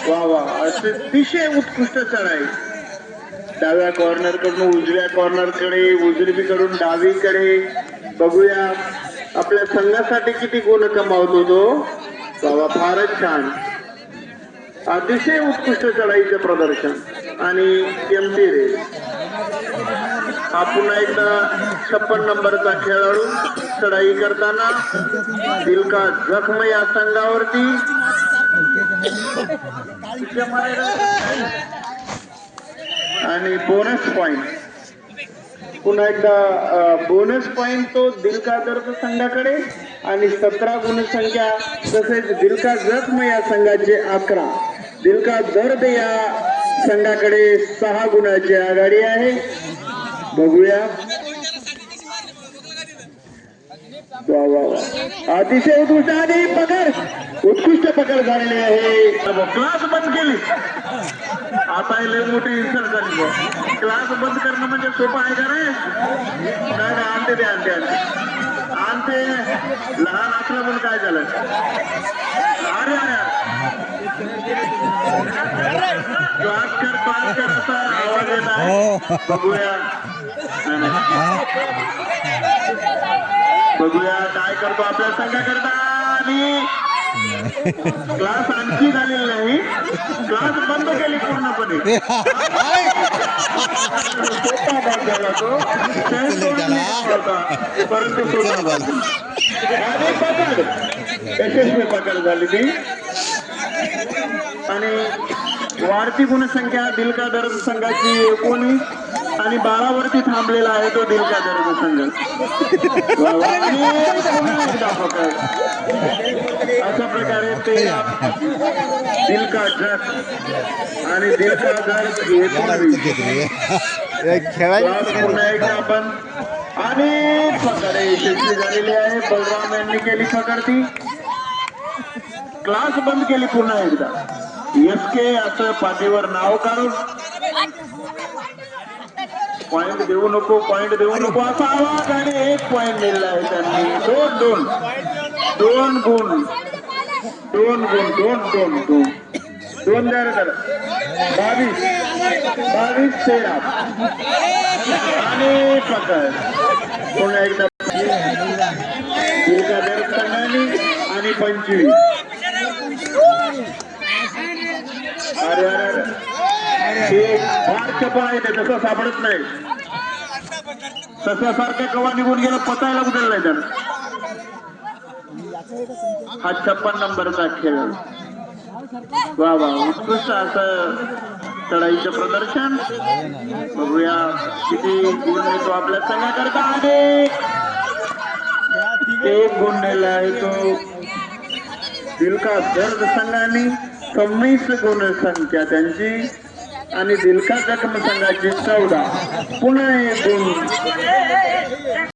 वा वा, अतिशय उत्कृष्ट चढाई. डाव्या कॉर्नर कडून उजव्या कॉर्नर कडे, उजवीकडून डावीकडे. बघूया आपल्या संघासाठी किती गुण कमावतो तो. वा, फारच छान. अतिशय उत्कृष्ट चढाईचं प्रदर्शन आणि गंभीर आहे. हा पुन्हा एकदा 56 नंबरचा खेळाडू चढाई करताना दिलका जखम या संघावरती. आणि बोनस पॉइंट पुन्हा एकदा बोनस पॉइंट तो दिलका दर्द संघाकडे आणि 17 गुणसंख्या. तसेच दिलका जखम या संघाचे 11. दिलका दर्द या संघाकडे 6 गुणाची आघाडी आहे. बघूया. अतिशय उत्कृष्ट आणि उत्कृष्ट पकड झालेली आहे. क्लास बंद केली. आता लय मोठी इन्सल्ट झाली. क्लास बंद करणं म्हणजे सोपं आहे का रे? नाही, आणते ते आणते आणते. लहान असलं म्हणून काय झालं? अरे क्लास कर असा आवाज येत आहे. बघूया काय करतो आपल्या संघाकरता. आणि क्लास आणखी झालेला नाही. क्लास बंद केली पूर्णपणे. परंतु यशस्वी पकड झाली ती. आणि वाढती गुणसंख्या दिलका दर्द संघाची 19 आणि 12 वरती थांबलेला आहे तो दिलका दर्द संघ. अशा प्रकारे ते दिलका जग आणि दिलका दर्द पुन्हा एकदा आपण आणि पकड यशस्वी झालेली आहे. बलराम यांनी केली पकड ती. क्लास बंद केली पुन्हा एकदा. SK असं पाठीवर नाव काढून पॉइंट देऊ नको असा आवाज. आणि 1 पॉइंट दिलेला आहे त्यांनी. दोन गुण 22-13 आणि पकड पुन्हा एकदा दिलका दर्द संघाने आणि 25. अरे फार चपळ आहे ते. तसं सापडत नाही. तसं सारखं कवा निघून गेलं पचायला कुठे नाही त्यानं. हा 56 नंबरचा खेळ. वा वा, उत्कृष्ट असं चढाईचं प्रदर्शन. बघूया किती गुण मिळतो आपल्या संघाकरता. आणि 1 गुण नेला आहे तो दिलका दर्द संघाने. 26 गुणसंख्या त्यांची आणि दिलका जखम संघाची 14. पुन्हा 1 गुण.